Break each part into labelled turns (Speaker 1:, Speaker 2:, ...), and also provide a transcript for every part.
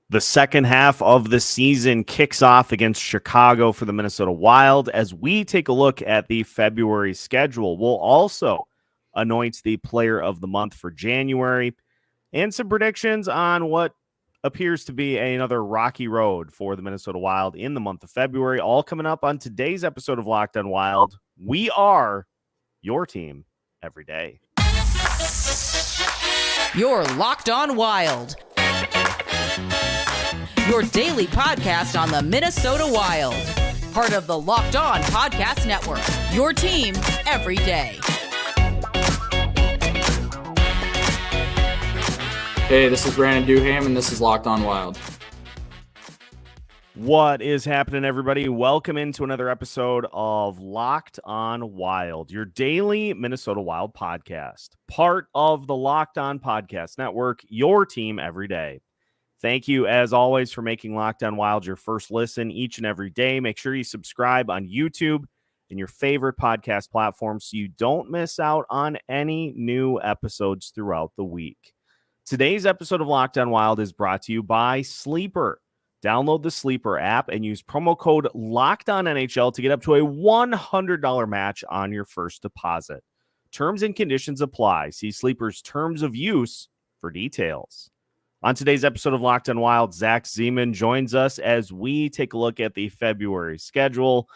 Speaker 1: The second half of the season kicks off against Chicago for the Minnesota Wild. As we take a look at the February schedule, we'll also anoint the player of the month for January and some predictions on what appears to be another rocky road for the Minnesota Wild in the month of February. All coming up on today's episode of Locked On Wild. We are your team every day.
Speaker 2: You're Locked On Wild, your daily podcast on the Minnesota Wild. Part of the Locked On Podcast Network, your team every day.
Speaker 3: Hey, this is Brandon Duham, and this is Locked On Wild.
Speaker 1: What is happening, everybody? Welcome into another episode of Locked On Wild, your daily Minnesota Wild podcast. Part of the Locked On Podcast Network, your team every day. Thank you, as always, for making Locked On Wild your first listen each and every day. Make sure you subscribe on YouTube and your favorite podcast platform so you don't miss out on any new episodes throughout the week. Today's episode of Locked On Wild is brought to you by Sleeper. Download the Sleeper app and use promo code LOCKEDONNHL to get up to a $100 match on your first deposit. Terms and conditions apply. See Sleeper's terms of use for details. On today's episode of Locked On Wild, Zach Zeman joins us as we take a look at the February schedule.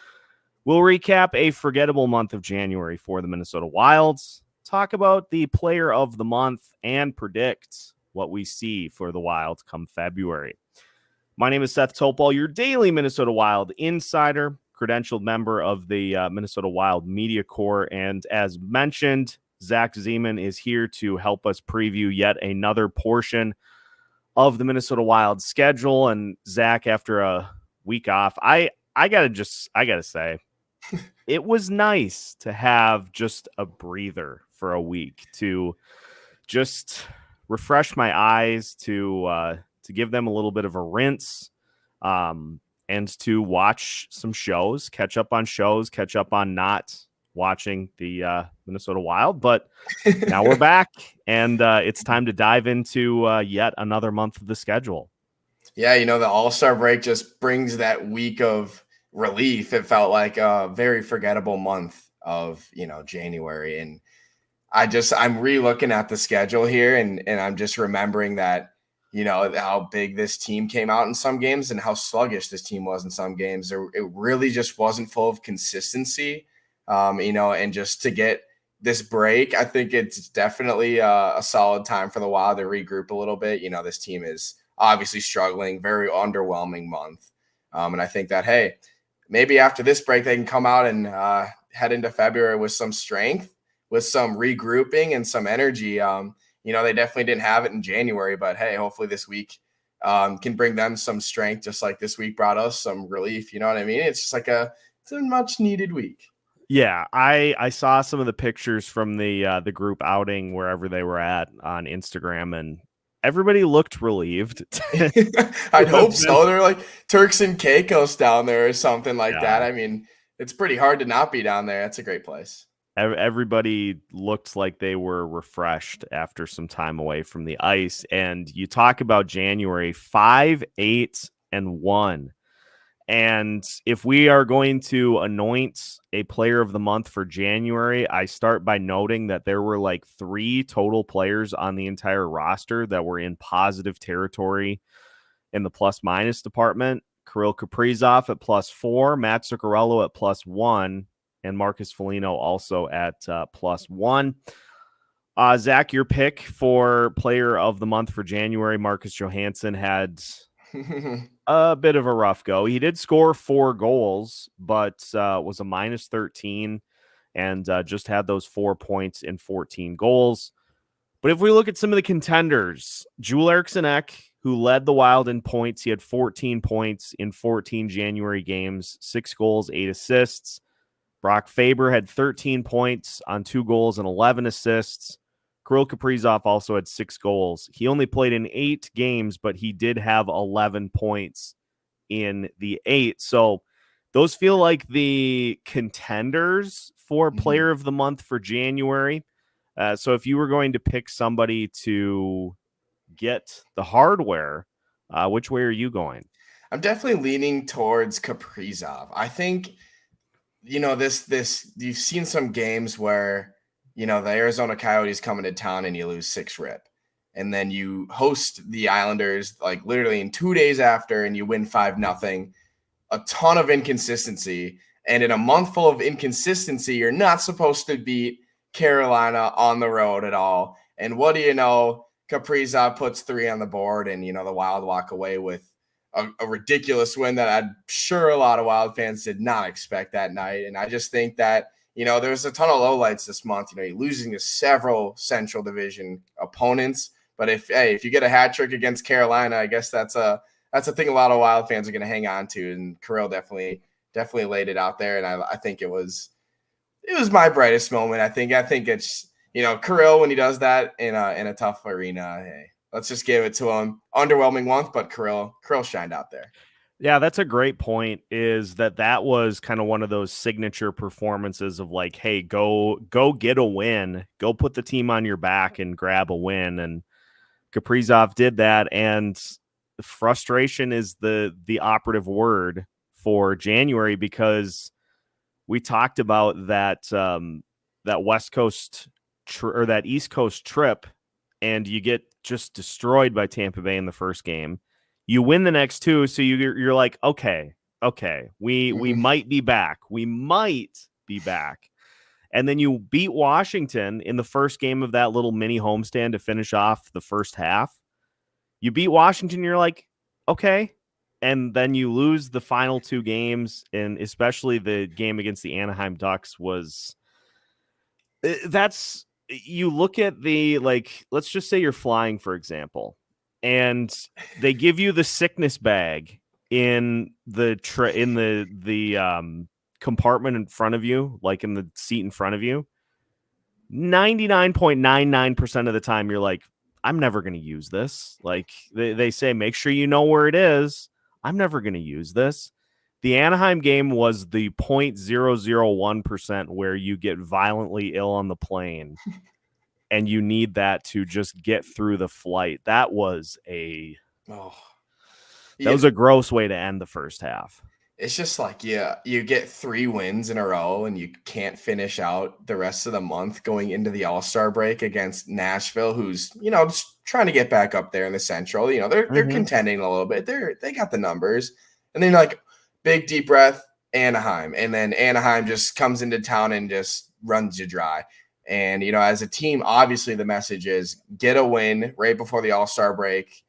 Speaker 1: We'll recap a forgettable month of January for the Minnesota Wilds, talk about the player of the month, and predict what we see for the Wild come February. My name is Seth Topol, your daily Minnesota Wild insider, credentialed member of the Minnesota Wild Media Corps, and as mentioned, Zach Zeman is here to help us preview yet another portion of the Minnesota Wild schedule. And Zach, after a week off, I gotta say, it was nice to have just a breather for a week to just refresh my eyes, to give them a little bit of a rinse, and to watch some shows, catch up on not watching the Minnesota Wild. But now we're back, and it's time to dive into yet another month of the schedule.
Speaker 4: Yeah, the All-Star break just brings that week of relief. It felt like a very forgettable month of, January. And I'm re-looking at the schedule here, and I'm just remembering that, how big this team came out in some games and how sluggish this team was in some games. It really just wasn't full of consistency, and just to get this break, I think it's definitely a solid time for the Wild to regroup a little bit. This team is obviously struggling, very underwhelming month. And I think that, hey, maybe after this break, they can come out and head into February with some strength, with some regrouping and some energy. They definitely didn't have it in January, but hey, hopefully this week can bring them some strength, just like this week brought us some relief. You know what I mean? It's just like it's a much needed week.
Speaker 1: Yeah, I saw some of the pictures from the group outing wherever they were at on Instagram, and everybody looked relieved.
Speaker 4: I'd hope so. They're like Turks and Caicos down there or something like that. I mean, it's pretty hard to not be down there. It's a great place.
Speaker 1: Everybody looked like they were refreshed after some time away from the ice. And you talk about January, 5-8-1. And if we are going to anoint a player of the month for January, I start by noting that there were like 3 total players on the entire roster that were in positive territory in the plus-minus department. Kirill Kaprizov at +4, Matt Zuccarello at +1, and Marcus Foligno also at +1. Zach, your pick for player of the month for January, Marcus Johansson, had a bit of a rough go. He did score 4 goals, but was a -13 and just had those 4 points in 14 goals. But if we look at some of the contenders, Joel Eriksson Ek, who led the Wild in points, he had 14 points in 14 January games, 6 goals, 8 assists. Brock Faber had 13 points on 2 goals and 11 assists. Kirill Kaprizov also had 6 goals. He only played in 8 games, but he did have 11 points in the 8. So those feel like the contenders for player of the month for January. So if you were going to pick somebody to get the hardware Which way are you going?
Speaker 4: I'm definitely leaning towards Kaprizov. I think, this you've seen some games where, the Arizona Coyotes come into town and you lose 6-rip. And then you host the Islanders like literally in 2 days after and you win 5-0. A ton of inconsistency. And in a month full of inconsistency, you're not supposed to beat Carolina on the road at all. And what do you know? Kaprizov puts 3 on the board and, the Wild walk away with a ridiculous win that I'm sure a lot of Wild fans did not expect that night. And I just think that, there's a ton of lowlights this month. You're losing to several Central Division opponents. But if you get a hat trick against Carolina, I guess that's a thing a lot of Wild fans are going to hang on to. And Kirill definitely laid it out there. And I think it was my brightest moment. I think it's, Kirill, when he does that in a tough arena, hey, let's just give it to him. Underwhelming month, but Kirill shined out there.
Speaker 1: Yeah, that's a great point, is that was kind of one of those signature performances of like, hey, go get a win, go put the team on your back and grab a win. And Kaprizov did that. And frustration is the operative word for January, because we talked about that West Coast or that East Coast trip, and you get just destroyed by Tampa Bay in the first game. You win the next 2, so you're like, okay, we might be back. We might be back. And then you beat Washington in the first game of that little mini homestand to finish off the first half. You beat Washington, you're like, okay. And then you lose the final 2 games, and especially the game against the Anaheim Ducks you look at the, like, let's just say you're flying, for example, and they give you the sickness bag in the compartment in front of you, like in the seat in front of you. 99.99% of the time, you're like, I'm never going to use this. Like they say, make sure you know where it is. I'm never going to use this. The Anaheim game was the 0.001% where you get violently ill on the plane and you need that to just get through the flight. That was was a gross way to end the first half.
Speaker 4: It's just like, you get 3 wins in a row and you can't finish out the rest of the month going into the All-Star break against Nashville, who's, just trying to get back up there in the Central. They're contending a little bit. They got the numbers. And then like big deep breath, Anaheim. And then Anaheim just comes into town and just runs you dry. And, as a team, obviously the message is get a win right before the All-Star break.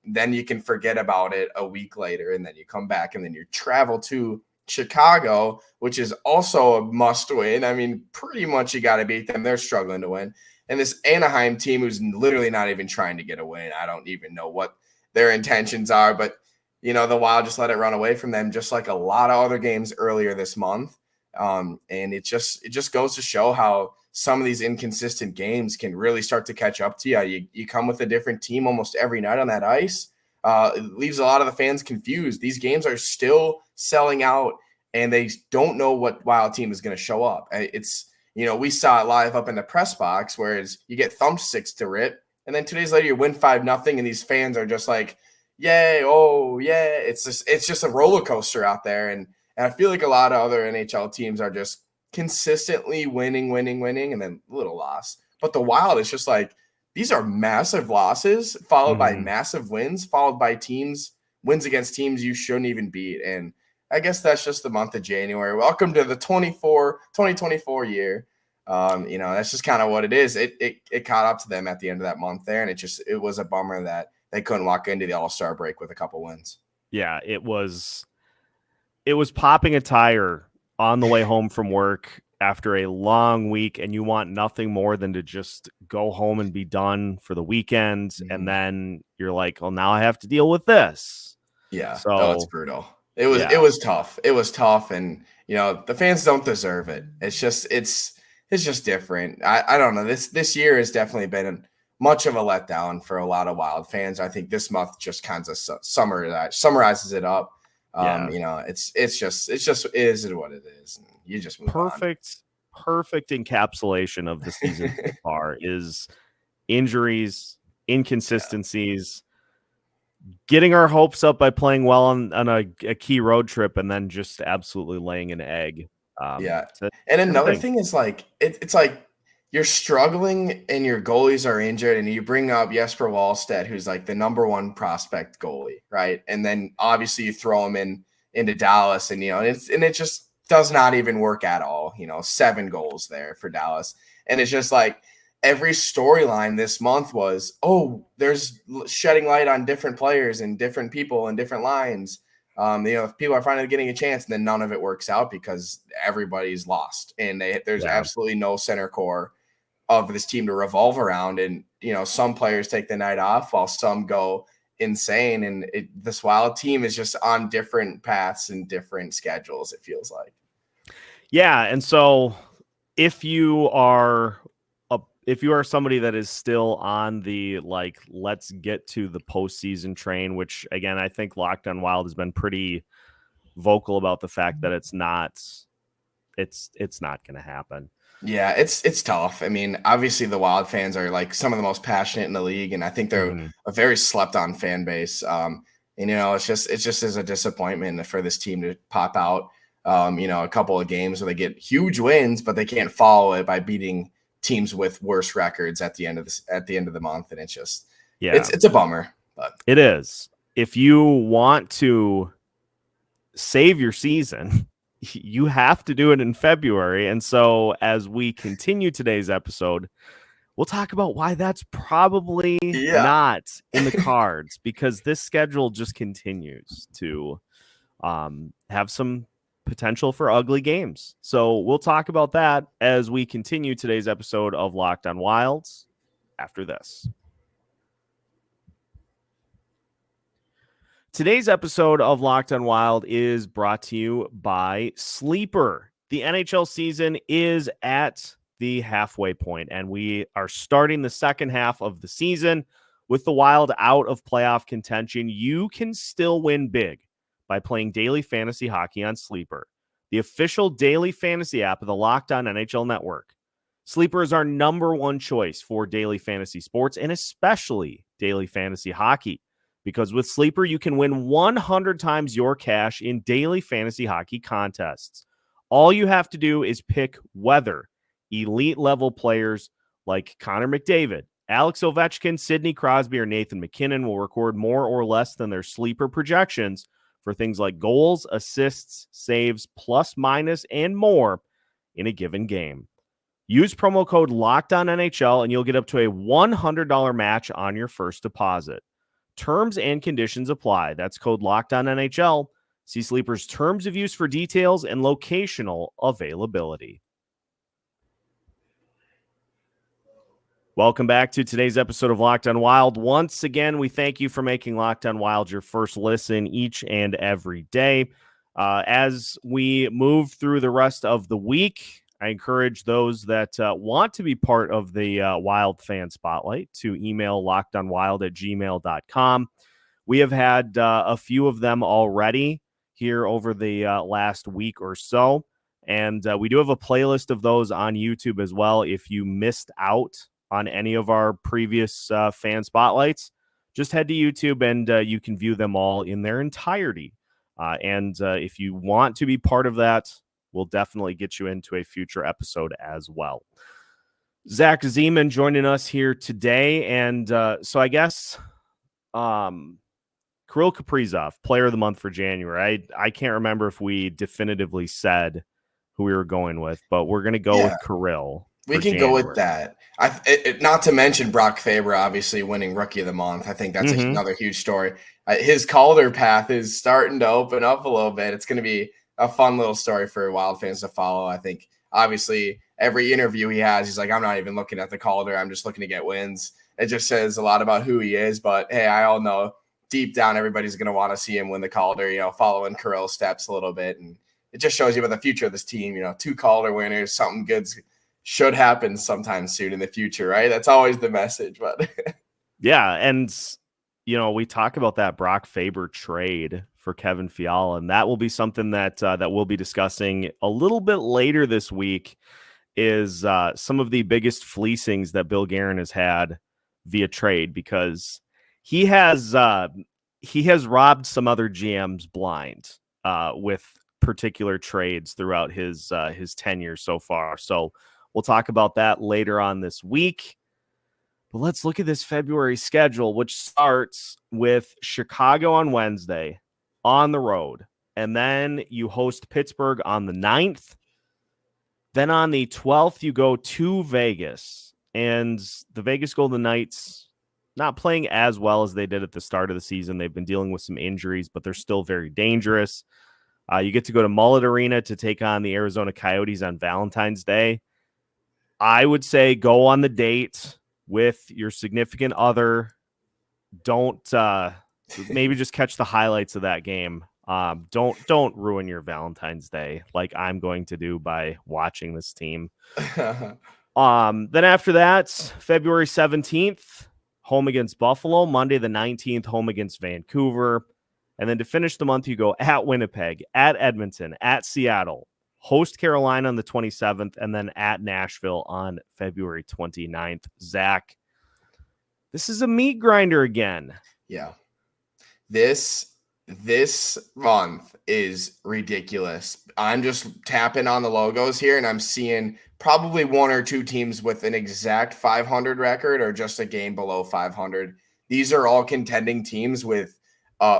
Speaker 4: Then you can forget about it a week later, and then you come back and then you travel to Chicago, which is also a must win. I mean, pretty much you got to beat them. They're struggling to win. And this Anaheim team who's literally not even trying to get a win. I don't even know what their intentions are, but the Wild just let it run away from them, just like a lot of other games earlier this month. And it just goes to show how some of these inconsistent games can really start to catch up to you. You come with a different team almost every night on that ice. It leaves a lot of the fans confused. These games are still selling out, and they don't know what Wild team is going to show up. It's, we saw it live up in the press box, whereas you get thumped 6-rip, and then 2 days later you win 5-0, and these fans are just like, yay, oh yeah. It's just a roller coaster out there, and I feel like a lot of other NHL teams are just consistently winning, and then little loss. But the Wild is just like, these are massive losses followed by massive wins, followed by wins against teams you shouldn't even beat. And I guess that's just the month of January. Welcome to the 2024 year. That's just kind of what it is. It caught up to them at the end of that month there. And it was a bummer that they couldn't walk into the All-Star break with a couple wins.
Speaker 1: Yeah, it was popping a tire on the way home from work after a long week, and you want nothing more than to just go home and be done for the weekend. And then you're like, well, now I have to deal with this.
Speaker 4: Yeah. So it's brutal. It was tough. It was tough. And, the fans don't deserve it. It's just different. I don't know. This year has definitely been much of a letdown for a lot of Wild fans. I think this month just kind of summarizes it up. It's just it is what it is. And you just move on.
Speaker 1: Perfect encapsulation of the season so far is injuries, inconsistencies, getting our hopes up by playing well on a key road trip and then just absolutely laying an egg.
Speaker 4: Yeah. And another thing is like, it's like you're struggling and your goalies are injured, and you bring up Jesper Wallstedt, who's like the number one prospect goalie, right? And then obviously you throw him into Dallas, and it just does not even work at all. 7 goals there for Dallas. And it's just like every storyline this month was, there's shedding light on different players and different people and different lines. People are finally getting a chance, and then none of it works out because everybody's lost, and there's absolutely no center core of this team to revolve around. And some players take the night off while some go insane, and this Wild team is just on different paths and different schedules, it feels like.
Speaker 1: Yeah, and so if you are somebody that is still on the let's get to the postseason train, which again I think Locked On Wild has been pretty vocal about the fact that it's not going to happen.
Speaker 4: Yeah, it's tough. I mean, obviously the Wild fans are like some of the most passionate in the league, and I think they're a very slept on fan base. It's just as a disappointment for this team to pop out. A couple of games where they get huge wins, but they can't follow it by beating teams with worse records at the end of the month, and it's just it's a bummer. But
Speaker 1: it is. If you want to save your season, you have to do it in February. And so as we continue today's episode, we'll talk about why that's probably not in the cards, because this schedule just continues to have some potential for ugly games. So we'll talk about that as we continue today's episode of Locked On Wilds after this. Today's episode of Locked On Wild is brought to you by Sleeper. The NHL season is at the halfway point, and we are starting the second half of the season with the Wild out of playoff contention. You can still win big by playing daily fantasy hockey on Sleeper, the official daily fantasy app of the Locked On NHL Network. Sleeper is our number one choice for daily fantasy sports, and especially daily fantasy hockey, because with Sleeper, you can win 100 times your cash in daily fantasy hockey contests. All you have to do is pick whether elite level players like Connor McDavid, Alex Ovechkin, Sidney Crosby, or Nathan McKinnon will record more or less than their Sleeper projections for things like goals, assists, saves, plus, minus, and more in a given game. Use promo code LOCKEDONNHL and you'll get up to a $100 match on your first deposit. Terms and conditions apply. That's code LOCKEDONNHL. See Sleeper's terms of use for details and locational availability. Welcome back to today's episode of Locked On Wild. Once again, we thank you for making Locked On Wild your first listen each and every day. As we move through the rest of the week, I encourage those that want to be part of the Wild Fan Spotlight to email lockedonwild@gmail.com. We have had a few of them already here over the last week or so, and we do have a playlist of those on YouTube as well. If you missed out on any of our previous fan spotlights, just head to YouTube and you can view them all in their entirety. And if you want to be part of that, we'll definitely get you into a future episode as well. Zach Zeman joining us here today. And so I guess Kirill Kaprizov, player of the month for January. I can't remember if we definitively said who we were going with, but we're going to go with Kirill.
Speaker 4: We can go with that. Not to mention Brock Faber, obviously winning Rookie of the Month. I think that's another huge story. His Calder path is starting to open up a little bit. It's going to be a fun little story for Wild fans to follow. I think, obviously, every interview he has, he's like, I'm not even looking at the Calder. I'm just looking to get wins. It just says a lot about who he is. But, hey, I all know deep down everybody's going to want to see him win the Calder, following Kirill's steps a little bit. And it just shows you about the future of this team. 2 Calder winners, something good should happen sometime soon in the future, right? That's always the message. But
Speaker 1: yeah, and we talk about that Brock Faber trade for Kevin Fiala, and that will be something that we'll be discussing a little bit later this week. Is some of the biggest fleecings that Bill Guerin has had via trade, because he has he has robbed some other GMs blind with particular trades throughout his tenure so far. So we'll talk about that later on this week. But let's look at this February schedule, which starts with Chicago on Wednesday on the road. And then you host Pittsburgh on the 9th. Then on the 12th, you go to Vegas. And the Vegas Golden Knights not playing as well as they did at the start of the season. They've been dealing with some injuries, but they're still very dangerous. You get to go to Mullet Arena to take on the Arizona Coyotes on Valentine's Day. I would say go on the date with your significant other. Don't maybe just catch the highlights of that game. Don't ruin your Valentine's Day like I'm going to do by watching this team. Then after that, February 17th, home against Buffalo. Monday the 19th, home against Vancouver. And then to finish the month, you go at Winnipeg, at Edmonton, at Seattle, host Carolina on the 27th, and then at Nashville on February 29th. Zach, this is a meat grinder again.
Speaker 4: Yeah. This month is ridiculous. I'm just tapping on the logos here, and I'm seeing probably one or two teams with an exact 500 record or just a game below 500. These are all contending teams with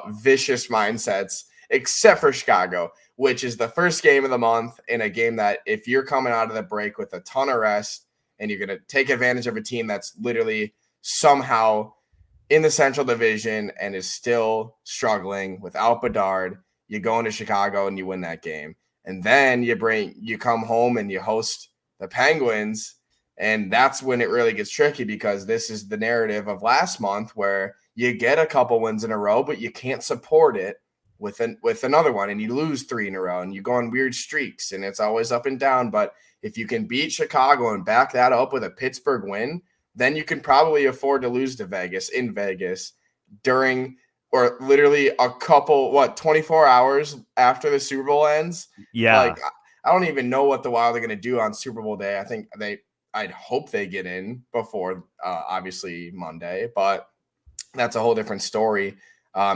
Speaker 4: vicious mindsets, except for Chicago, which is the first game of the month in a game that if you're coming out of the break with a ton of rest and you're going to take advantage of a team that's literally somehow in the Central Division and is still struggling without Bedard, you go into Chicago and you win that game. And then you come home and you host the Penguins, and that's when it really gets tricky, because this is the narrative of last month where you get a couple wins in a row, but you can't support it with another one, and you lose 3 in a row, and you go on weird streaks, and it's always up and down. But if you can beat Chicago and back that up with a Pittsburgh win, then you can probably afford to lose to Vegas in Vegas during or literally a couple, 24 hours after the Super Bowl ends.
Speaker 1: Yeah.
Speaker 4: Like, I don't even know what the Wild are going to do on Super Bowl day. I think I'd hope they get in before, obviously, Monday, but that's a whole different story.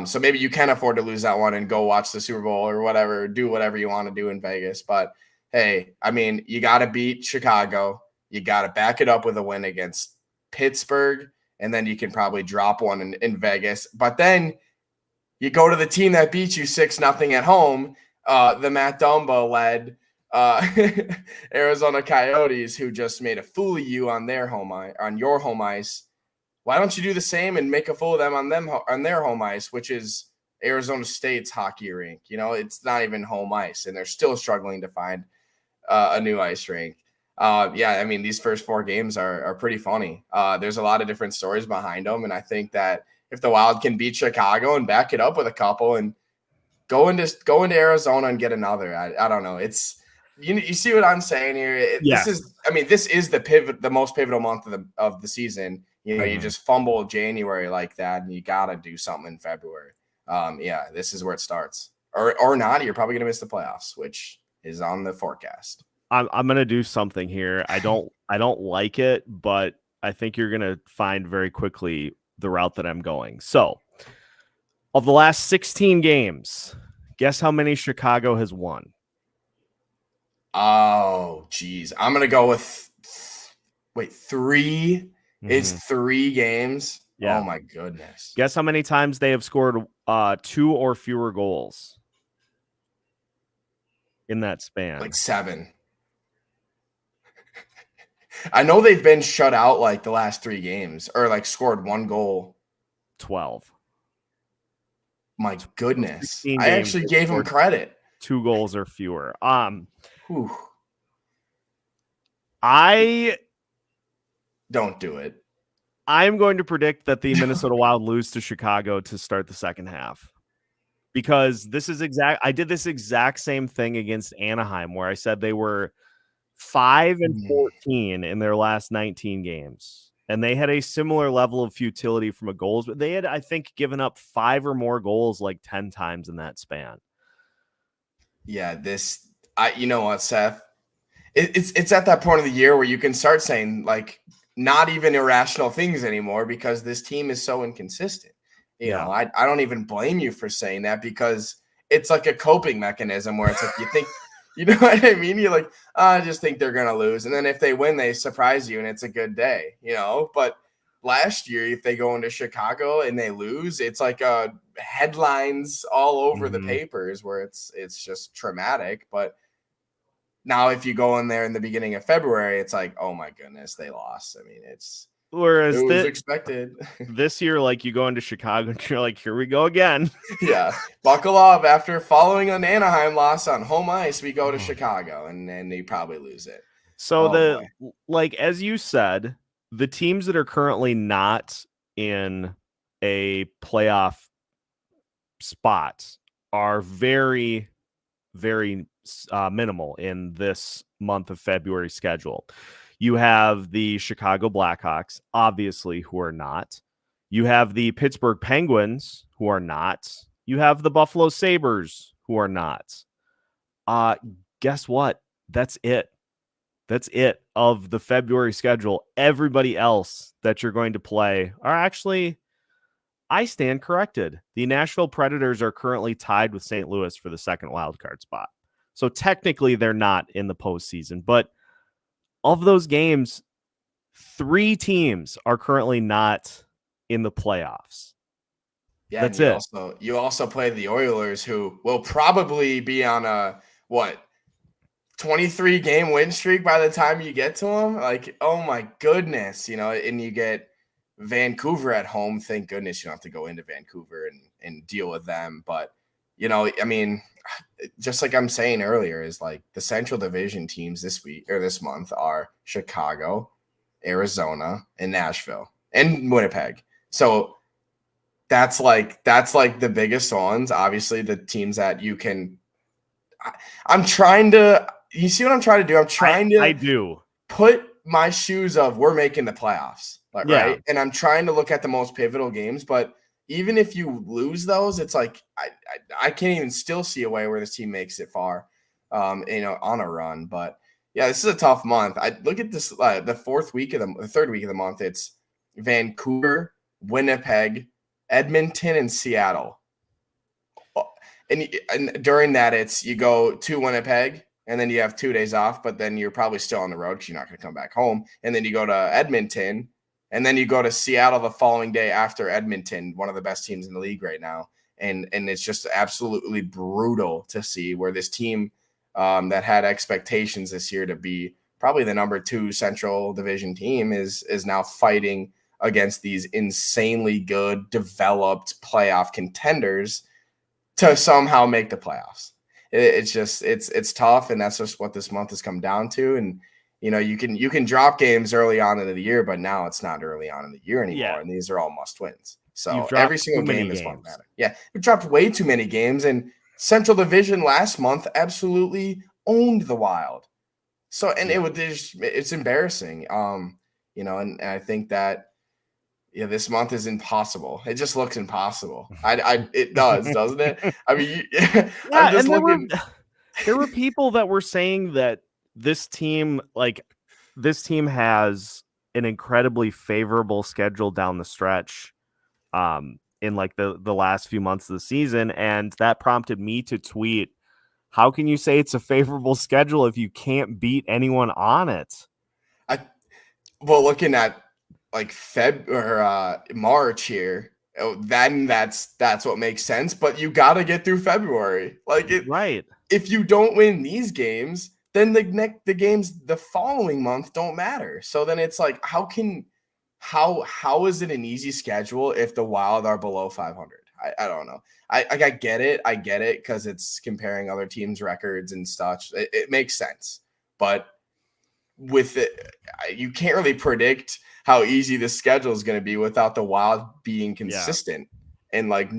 Speaker 4: So maybe you can afford to lose that one and go watch the Super Bowl or whatever, do whatever you want to do in Vegas. But hey, I mean, you got to beat Chicago. You got to back it up with a win against Pittsburgh, and then you can probably drop one in Vegas. But then you go to the team that beat you 6-0 at home, the Matt Dumba-led Arizona Coyotes, who just made a fool of you on your home ice. Why don't you do the same and make a fool of them on their home ice, which is Arizona State's hockey rink? You know, it's not even home ice, and they're still struggling to find a new ice rink. Yeah, I mean, these first 4 games are pretty funny. There's a lot of different stories behind them, and I think that if the Wild can beat Chicago and back it up with a couple and go into Arizona and get another, I don't know. It's you see what I'm saying here?
Speaker 1: Yeah.
Speaker 4: This is the most pivotal month of the season. You know, you just fumble January like that, and you got to do something in February. Yeah, this is where it starts. Or not, you're probably going to miss the playoffs, which is on the forecast.
Speaker 1: I'm going to do something here. I don't like it, but I think you're going to find very quickly the route that I'm going. So, of the last 16 games, guess how many Chicago has won?
Speaker 4: Oh, geez. I'm going to go with 3. It's 3 games.
Speaker 1: Yeah.
Speaker 4: Oh my goodness.
Speaker 1: Guess how many times they have scored 2 or fewer goals in that span?
Speaker 4: Like 7. I know they've been shut out like the last 3 games, or like scored 1 goal.
Speaker 1: 12.
Speaker 4: My goodness.
Speaker 1: I
Speaker 4: actually gave him credit.
Speaker 1: 2 goals or fewer.
Speaker 4: Whew.
Speaker 1: I
Speaker 4: don't do it.
Speaker 1: I'm going to predict that the Minnesota Wild lose to Chicago to start the second half, because I did this exact same thing against Anaheim, where I said they were 5-14 in their last 19 games, and they had a similar level of futility from a goals, but they had, I think, given up 5 or more goals like 10 times in that span.
Speaker 4: Yeah, you know what, Seth? It's at that point of the year where you can start saying like not even irrational things anymore, because this team is so inconsistent. You know, I don't even blame you for saying that because it's like a coping mechanism where it's like you think, you know what I mean? You're like, I just think they're going to lose. And then if they win, they surprise you and it's a good day, you know? But last year, if they go into Chicago and they lose, it's like headlines all over the papers where it's just traumatic. But now if you go in there in the beginning of February, it's like, oh my goodness, they lost. I mean, it was expected.
Speaker 1: This year, like you go into Chicago and you're like, here we go again.
Speaker 4: Yeah. Buckle up. After following an Anaheim loss on home ice, we go to Chicago and then they probably lose it.
Speaker 1: So like, as you said, the teams that are currently not in a playoff spot are very, very minimal in this month of February schedule. You have the Chicago Blackhawks, obviously, who are not. You have the Pittsburgh Penguins, who are not. You have the Buffalo Sabres, who are not. Guess what? That's it. That's it of the February schedule. Everybody else that you're going to play are actually, I stand corrected. The Nashville Predators are currently tied with St. Louis for the second wildcard spot. So technically they're not in the postseason. But of those games, 3 teams are currently not in the playoffs.
Speaker 4: Yeah,
Speaker 1: that's it.
Speaker 4: You also play the Oilers, who will probably be on a 23 game win streak by the time you get to them. Like, oh my goodness, you know, and you get Vancouver at home. Thank goodness you don't have to go into Vancouver and deal with them. But, you know, I mean, just like I'm saying earlier, is like the Central Division teams this week or this month are Chicago, Arizona, and Nashville and Winnipeg. So that's like the biggest ones. Obviously, the teams that you can. I'm trying to. You see what I'm trying to do? I'm trying to put my shoes of we're making the playoffs, like, right? And I'm trying to look at the most pivotal games, but even if you lose those, it's like I can't even still see a way where this team makes it far, you know, on a run. But yeah, this is a tough month. I look at this the third week of the month. It's Vancouver, Winnipeg, Edmonton, and Seattle. And during that, it's you go to Winnipeg. And then you have 2 days off, but then you're probably still on the road because you're not going to come back home. And then you go to Edmonton, and then you go to Seattle the following day after Edmonton, one of the best teams in the league right now. And it's just absolutely brutal to see where this team that had expectations this year to be probably the number 2 Central Division team is now fighting against these insanely good, developed playoff contenders to somehow make the playoffs. It's just it's tough, and that's just what this month has come down to. And you know, you can drop games early on in the year, but now it's not early on in the year anymore, and these are all must wins. So every single game is one matter. Yeah, we dropped way too many games, and Central Division last month absolutely owned the Wild. So and it's embarrassing, you know, and I think that. Yeah, this month is impossible. It just looks impossible. It does, doesn't it? I mean, I'm just looking.
Speaker 1: There were people that were saying that this team has an incredibly favorable schedule down the stretch, in like the last few months of the season, and that prompted me to tweet, "How can you say it's a favorable schedule if you can't beat anyone on it?"
Speaker 4: Looking at like March here, then that's what makes sense. But you got to get through February. Right. If you don't win these games, then the games the following month don't matter. So then it's like, how is it an easy schedule if the Wild are below 500? I don't know. I get it. I get it because it's comparing other teams' records and such. It makes sense, but with it, you can't really predict how easy the schedule is going to be without the Wild being consistent and like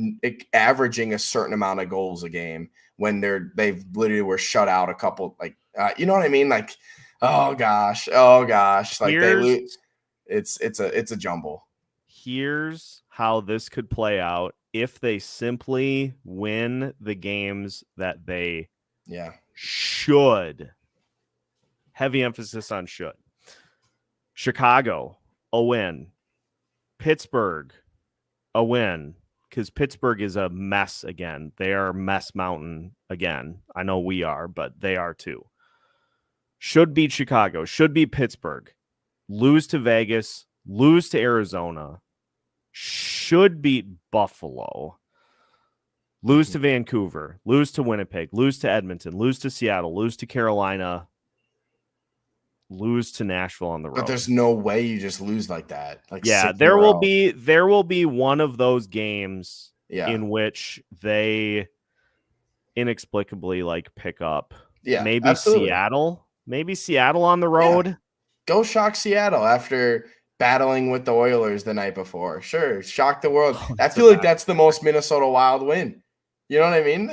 Speaker 4: averaging a certain amount of goals a game when they've literally were shut out a couple, like, you know what I mean? Like, oh gosh, like they lose. It's a jumble.
Speaker 1: Here's how this could play out if they simply win the games that they should. Heavy emphasis on should. Chicago, a win. Pittsburgh, a win. because Pittsburgh is a mess again. They are mess mountain again. I know we are, but they are too. Should beat Chicago, should beat Pittsburgh, lose to Vegas, lose to Arizona, should beat Buffalo, lose to Vancouver, lose to Winnipeg, lose to Edmonton, lose to Seattle, lose to Carolina, lose to Nashville on the road.
Speaker 4: But there's no way you just lose like that. Like,
Speaker 1: yeah, there will be one of those games in which they inexplicably like pick up.
Speaker 4: Yeah,
Speaker 1: maybe
Speaker 4: absolutely.
Speaker 1: Seattle on the road.
Speaker 4: Yeah. Go shock Seattle after battling with the Oilers the night before. Sure, shock the world. I feel like that's the most Minnesota Wild win. You know what I mean?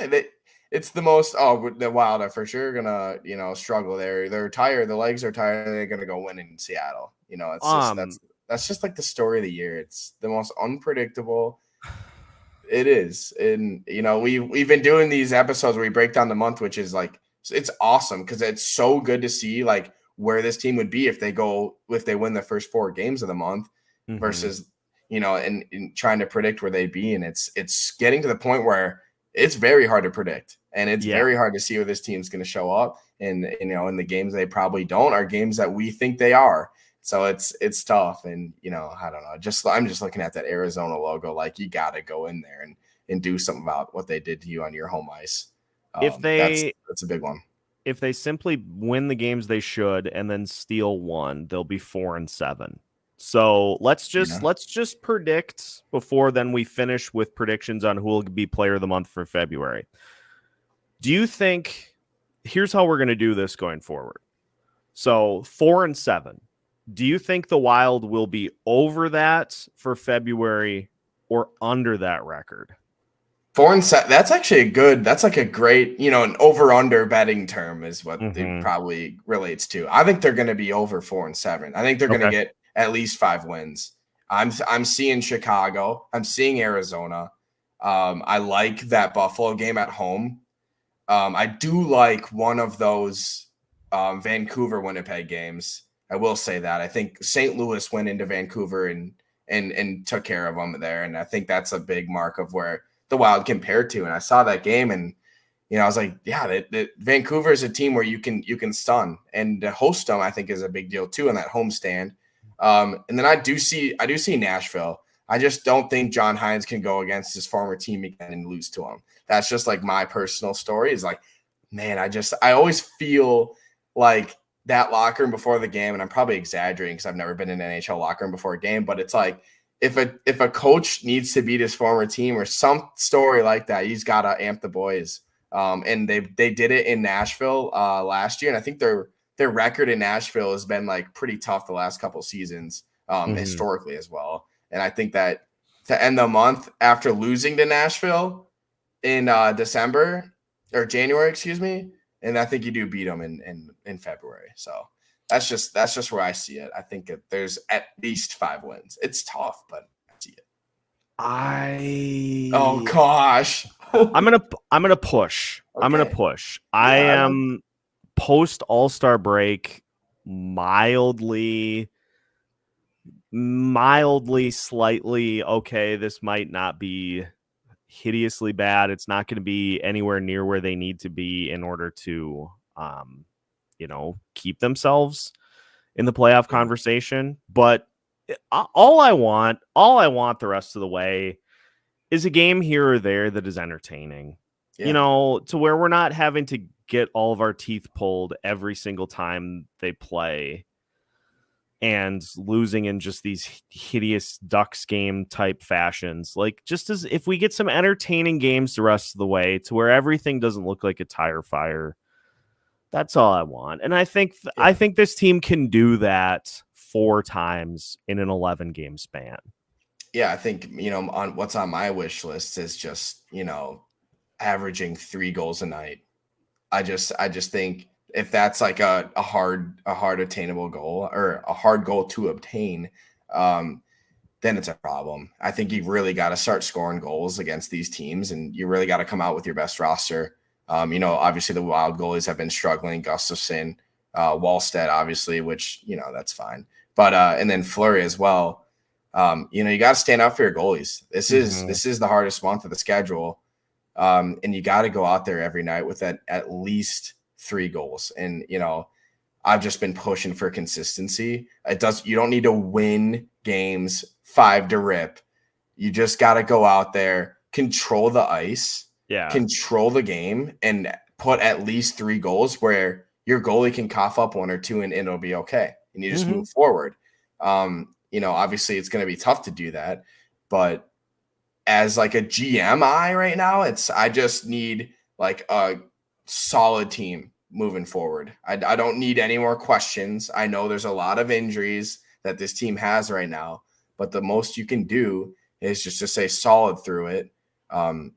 Speaker 4: It's the most. Oh, the Wild are for sure gonna struggle there. They're tired. The legs are tired. They're gonna go win in Seattle. It's just that's just like the story of the year. It's the most unpredictable. It is, and we've been doing these episodes where we break down the month, which is like it's awesome because it's so good to see like where this team would be if they win the first 4 games of the month versus and trying to predict where they'd be, and it's getting to the point where it's very hard to predict, and it's very hard to see where this team's going to show up, and in the games they probably don't are games that we think they are. So it's tough, and I don't know. I'm just looking at that Arizona logo, like you got to go in there and do something about what they did to you on your home ice. That's a big one.
Speaker 1: If they simply win the games they should and then steal one, they'll be 4-7. So let's just predict before then we finish with predictions on who will be player of the month for February. Do you think here's how we're going to do this going forward? So 4-7. Do you think the Wild will be over that for February or under that record?
Speaker 4: 4-7. That's actually that's like a great, an over-under betting term is what it probably relates to. I think they're going to be over 4-7. I think they're going to get at least 5 wins. I'm seeing Chicago. I'm seeing Arizona. I like that Buffalo game at home. I do like one of those Vancouver Winnipeg games. I will say that. I think St. Louis went into Vancouver and took care of them there, and I think that's a big mark of where the Wild compared to. And I saw that game, and I was like, yeah, Vancouver is a team where you can stun, and to host them I think is a big deal too in that homestand. And then I do see Nashville. I just don't think John Hines can go against his former team again and lose to him. That's just like my personal story is like, man, I always feel like that locker room before the game, and I'm probably exaggerating because I've never been in an NHL locker room before a game, but it's like if a coach needs to beat his former team or some story like that, he's got to amp the boys. And they did it in Nashville last year, and I think their record in Nashville has been like pretty tough the last couple seasons historically as well. And I think that to end the month after losing to Nashville in December or January, excuse me, and I think you do beat them in February. So that's just where I see it. I think there's at least 5 wins. It's tough, but I see it. Oh gosh.
Speaker 1: I'm gonna push. Okay. I'm gonna push. Yeah, I am post All-Star break mildly slightly okay. This might not be hideously bad. It's not going to be anywhere near where they need to be in order to keep themselves in the playoff conversation. But all I want the rest of the way is a game here or there that is entertaining. Yeah. To where we're not having to get all of our teeth pulled every single time they play and losing in just these hideous Ducks game type fashions. Like, just as if we get some entertaining games the rest of the way to where everything doesn't look like a tire fire, that's all I want. And I think this team can do that 4 times in an 11 game span.
Speaker 4: Yeah, I think, on what's on my wish list is just, averaging 3 goals a night. I just think if that's like a hard attainable goal or a hard goal to obtain, then it's a problem. I think you've really got to start scoring goals against these teams, and you really got to come out with your best roster. Obviously the Wild goalies have been struggling. Gustafsson, Wallstedt, obviously, which, that's fine. But and then Fleury as well. You got to stand up for your goalies. This is the hardest month of the schedule. And you got to go out there every night with at least 3 goals. And, I've just been pushing for consistency. You don't need to win games 5 to rip. You just got to go out there, control the ice, control the game, and put at least 3 goals where your goalie can cough up 1 or 2 and it'll be okay. And you just move forward. Obviously it's going to be tough to do that, but as like a GM right now, I just need like a solid team moving forward. I don't need any more questions. I know there's a lot of injuries that this team has right now, but the most you can do is just to stay solid through it. And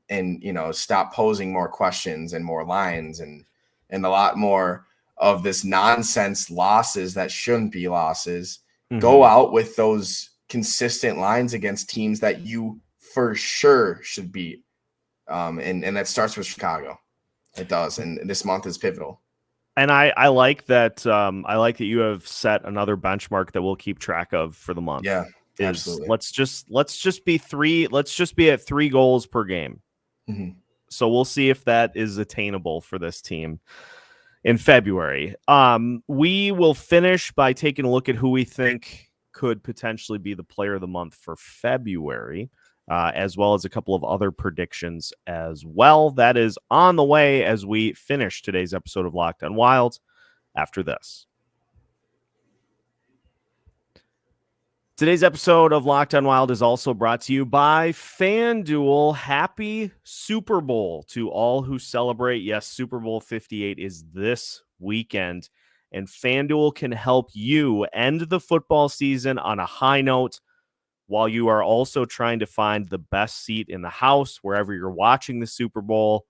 Speaker 4: stop posing more questions and more lines and a lot more of this nonsense losses that shouldn't be losses. Go out with those consistent lines against teams that you for sure should beat. And that starts with Chicago. It does. And this month is pivotal.
Speaker 1: And I like that. I like that you have set another benchmark that we'll keep track of for the month.
Speaker 4: Yeah, absolutely.
Speaker 1: Let's just be at 3 goals per game. So we'll see if that is attainable for this team in February. We will finish by taking a look at who we think could potentially be the player of the month for February, as well as a couple of other predictions as well. That is on the way as we finish today's episode of Locked On Wild after this. Today's episode of Locked On Wild is also brought to you by FanDuel. Happy Super Bowl to all who celebrate. Yes, Super Bowl 58 is this weekend, and FanDuel can help you end the football season on a high note while you are also trying to find the best seat in the house wherever you're watching the Super Bowl.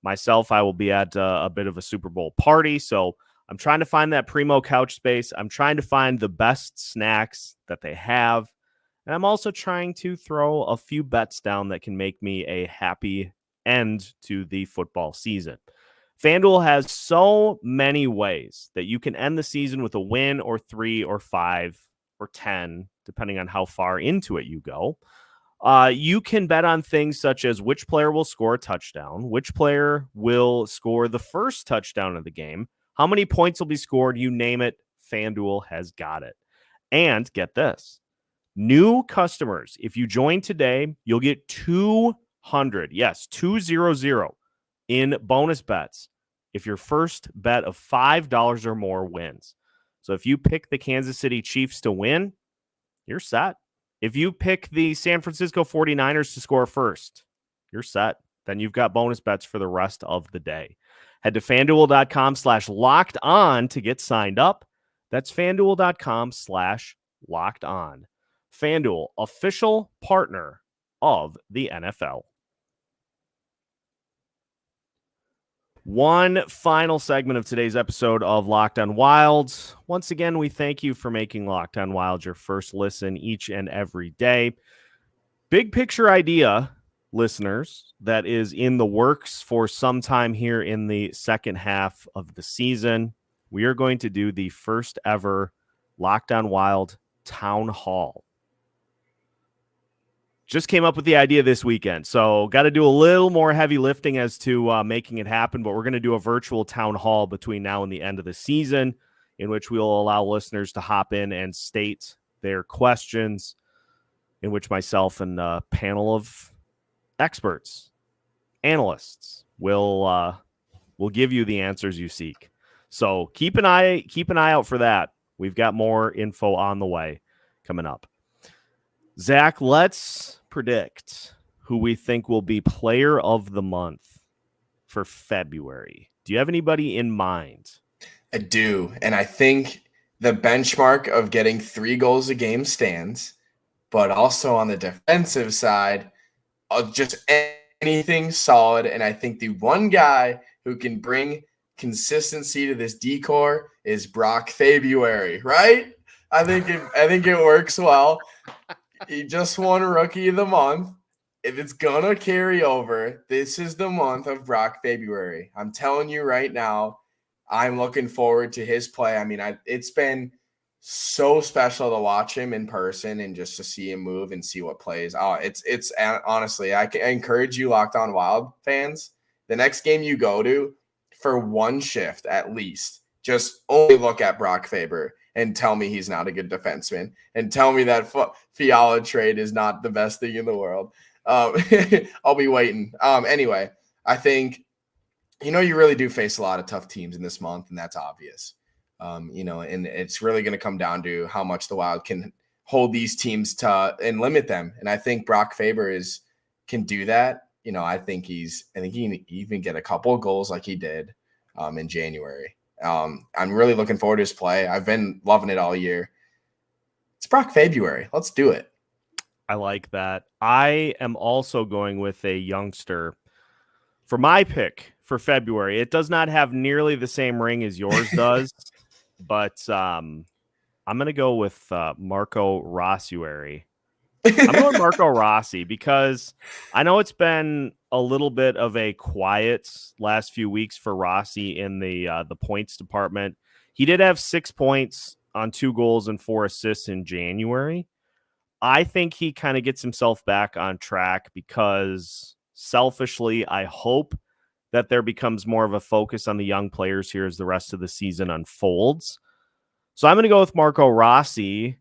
Speaker 1: Myself, I will be at a bit of a Super Bowl party, so I'm trying to find that primo couch space. I'm trying to find the best snacks that they have. And I'm also trying to throw a few bets down that can make me a happy end to the football season. FanDuel has so many ways that you can end the season with a win or 3 or 5 or 10, depending on how far into it you go. You can bet on things such as which player will score a touchdown, which player will score the first touchdown of the game, how many points will be scored, you name it, FanDuel has got it. And get this, new customers, if you join today, you'll get 200, yes, 200 in bonus bets if your first bet of $5 or more wins. So if you pick the Kansas City Chiefs to win, you're set. If you pick the San Francisco 49ers to score first, you're set. Then you've got bonus bets for the rest of the day. Head to FanDuel.com/lockedon to get signed up. That's FanDuel.com/lockedon. FanDuel, official partner of the NFL. One final segment of today's episode of Locked On Wild. Once again, we thank you for making Locked On Wild your first listen each and every day. Big picture idea, listeners, that is in the works for some time here in the second half of the season. We are going to do the first ever Locked On Wild Town Hall. Just came up with the idea this weekend, so got to do a little more heavy lifting as to making it happen, but we're going to do a virtual town hall between now and the end of the season in which we'll allow listeners to hop in and state their questions, in which myself and a panel of experts, analysts will give you the answers you seek. So keep an eye out for that. We've got more info on the way coming up. Zach, let's predict who we think will be player of the month for February. Do you have anybody in mind?
Speaker 4: I do. And I think the benchmark of getting 3 goals a game stands, but also on the defensive side, just anything solid. And I think the one guy who can bring consistency to this decor is Brock February, right? I think it works well. He just won Rookie of the Month. If it's going to carry over, this is the month of Brock February. I'm telling you right now, I'm looking forward to his play. I mean, it's been so special to watch him in person and just to see him move and see what plays. Oh, it's honestly, I encourage you Locked On Wild fans, the next game you go to, for one shift at least, just only look at Brock Faber and tell me he's not a good defenseman and tell me that Fiala trade is not the best thing in the world. I'll be waiting. Anyway, I think, you really do face a lot of tough teams in this month, and that's obvious. And it's really going to come down to how much the Wild can hold these teams to and limit them. And I think Brock Faber can do that. I think he can even get a couple of goals like he did in January. I'm really looking forward to his play. I've been loving it all year. It's Brock February. Let's do it.
Speaker 1: I like that. I am also going with a youngster for my pick for February. It does not have nearly the same ring as yours does, but I'm going to go with Marco Rossi. I'm going Marco Rossi because I know it's been a little bit of a quiet last few weeks for Rossi in the points department. He did have 6 points on 2 goals and 4 assists in January. I think he kind of gets himself back on track because selfishly, I hope that there becomes more of a focus on the young players here as the rest of the season unfolds. So I'm going to go with Marco Rossi.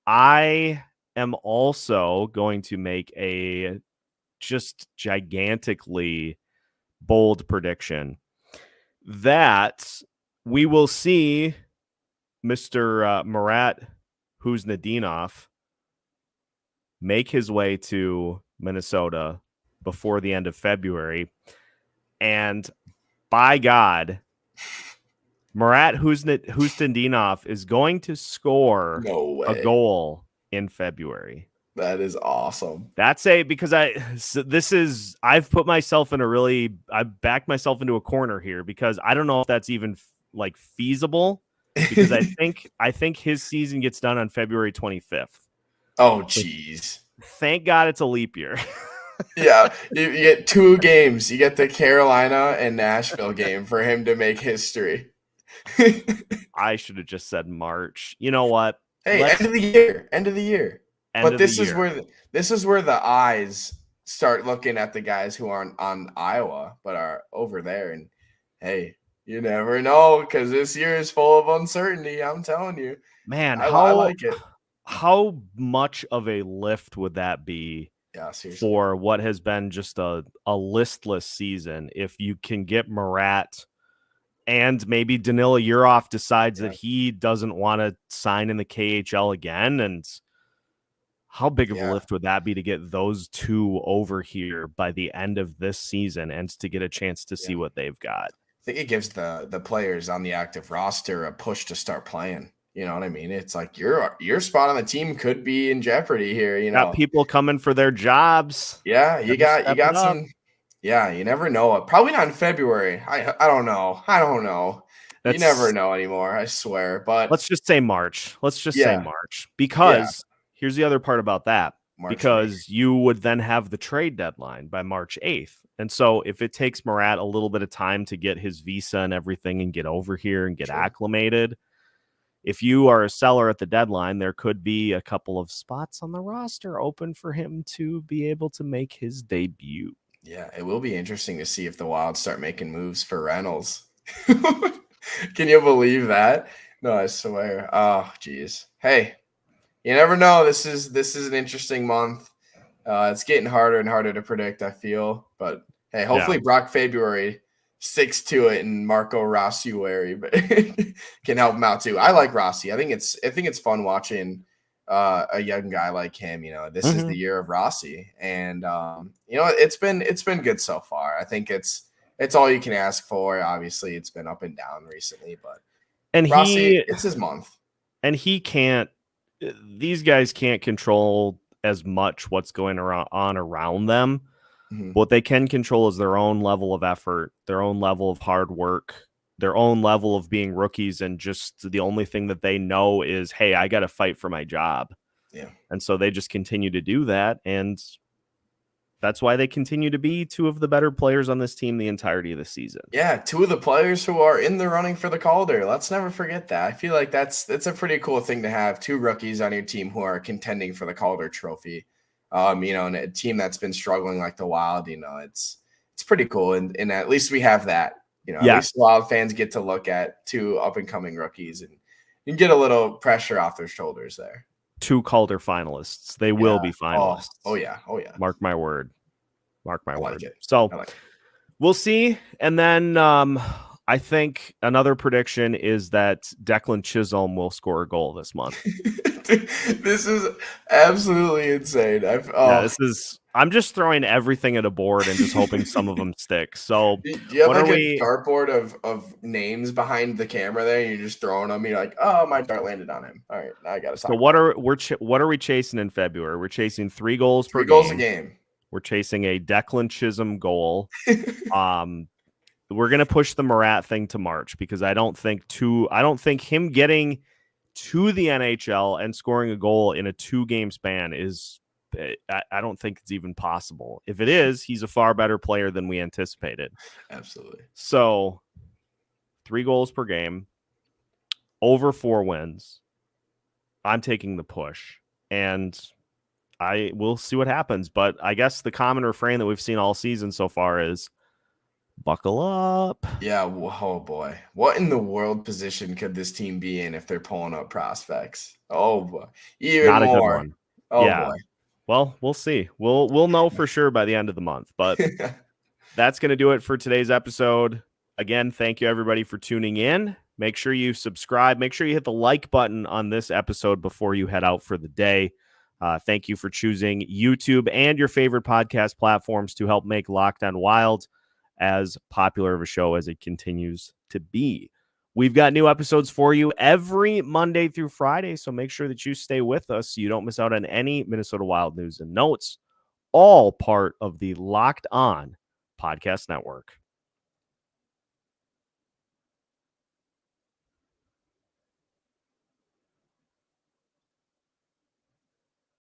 Speaker 1: I am also going to make a just gigantically bold prediction that we will see Mr. Marat Khusnutdinov make his way to Minnesota before the end of February. And by God, Marat Khusnutdinov is going to score a goal in February.
Speaker 4: That is awesome.
Speaker 1: Because I've put myself in I've backed myself into a corner here because I don't know if that's even like feasible because I think his season gets done on February 25th.
Speaker 4: Oh, geez.
Speaker 1: Thank God it's a leap year.
Speaker 4: Yeah, you get 2 games. You get the Carolina and Nashville game for him to make history.
Speaker 1: I should have just said March. You know what?
Speaker 4: Hey, end of the year. But this is where the eyes start looking at the guys who aren't on Iowa but are over there. And hey, you never know because this year is full of uncertainty. I'm telling you,
Speaker 1: man.
Speaker 4: I like it.
Speaker 1: How much of a lift would that be?
Speaker 4: Yeah, seriously.
Speaker 1: For what has been just a listless season, if you can get Marat and maybe Danila Urov decides that he doesn't want to sign in the KHL again, and how big of a lift would that be to get those 2 over here by the end of this season and to get a chance to see what they've got?
Speaker 4: I think it gives the players on the active roster a push to start playing. You know what I mean? It's like your spot on the team could be in jeopardy here.
Speaker 1: Got people coming for their jobs.
Speaker 4: Yeah, you got some. Yeah, you never know. Probably not in February. I don't know. You never know anymore. I swear. But
Speaker 1: let's just say March. Say March because here's the other part about that. Because you would then have the trade deadline by March 8th. And so if it takes Marat a little bit of time to get his visa and everything and get over here and get acclimated. If you are a seller at the deadline, there could be a couple of spots on the roster open for him to be able to make his debut.
Speaker 4: Yeah, it will be interesting to see if the Wild start making moves for Reynolds. Can you believe that? No, I swear. Oh, geez. Hey, you never know. This is an interesting month. It's getting harder and harder to predict, I feel. But hey, hopefully Brock February sticks to it and Marco Rossi can help him out too. I like Rossi. I think it's fun watching a young guy like him. This is the year of Rossi, and it's been good so far. I think it's all you can ask for. Obviously, it's been up and down recently, but Rossi, it's his month,
Speaker 1: and he can't. These guys can't control as much what's going on around them. What they can control is their own level of effort, their own level of hard work, their own level of being rookies. And just the only thing that they know is, hey, I got to fight for my job.
Speaker 4: Yeah.
Speaker 1: And so they just continue to do that. And That's why they continue to be two of the better players on this team the entirety of the season.
Speaker 4: Yeah, two of the players who are in the running for the Calder. Let's never forget that. I feel like that's a pretty cool thing to have two rookies on your team who are contending for the Calder Trophy. And a team that's been struggling like the Wild, it's pretty cool. And at least we have that. At least Wild fans get to look at two up-and-coming rookies and get a little pressure off their shoulders there.
Speaker 1: Two Calder finalists. They will be finalists.
Speaker 4: Oh, yeah.
Speaker 1: Mark my word.
Speaker 4: I like it.
Speaker 1: So we'll see. And then I think another prediction is that Declan Chisholm will score a goal this month.
Speaker 4: This is absolutely insane.
Speaker 1: I'm just throwing everything at a board and just hoping some of them stick. So
Speaker 4: do you have like a dartboard of names behind the camera there? And you're just throwing them. You're like, oh, my dart landed on him. All right, now I got to stop.
Speaker 1: So what are we chasing in February? We're chasing 3 goals per game.
Speaker 4: 3 goals a game.
Speaker 1: We're chasing a Declan Chisholm goal. We're gonna push the Marat thing to March because I don't think him getting to the NHL and scoring a goal in a 2-game span is. I don't think it's even possible. If it is, he's a far better player than we anticipated.
Speaker 4: Absolutely.
Speaker 1: So 3 goals per game, over 4 wins. I'm taking the push, and I will see what happens. But I guess the common refrain that we've seen all season so far is buckle up.
Speaker 4: Yeah. Oh boy. What in the world position could this team be in if they're pulling up prospects? Oh boy. Even
Speaker 1: not
Speaker 4: more.
Speaker 1: A good one.
Speaker 4: Oh yeah. Boy.
Speaker 1: Well, we'll see. We'll know for sure by the end of the month. But that's going to do it for today's episode. Again, thank you everybody for tuning in. Make sure you subscribe. Make sure you hit the like button on this episode before you head out for the day. Thank you for choosing YouTube and your favorite podcast platforms to help make Locked On Wild as popular of a show as it continues to be. We've got new episodes for you every Monday through Friday, so make sure that you stay with us so you don't miss out on any Minnesota Wild news and notes, all part of the Locked On Podcast Network.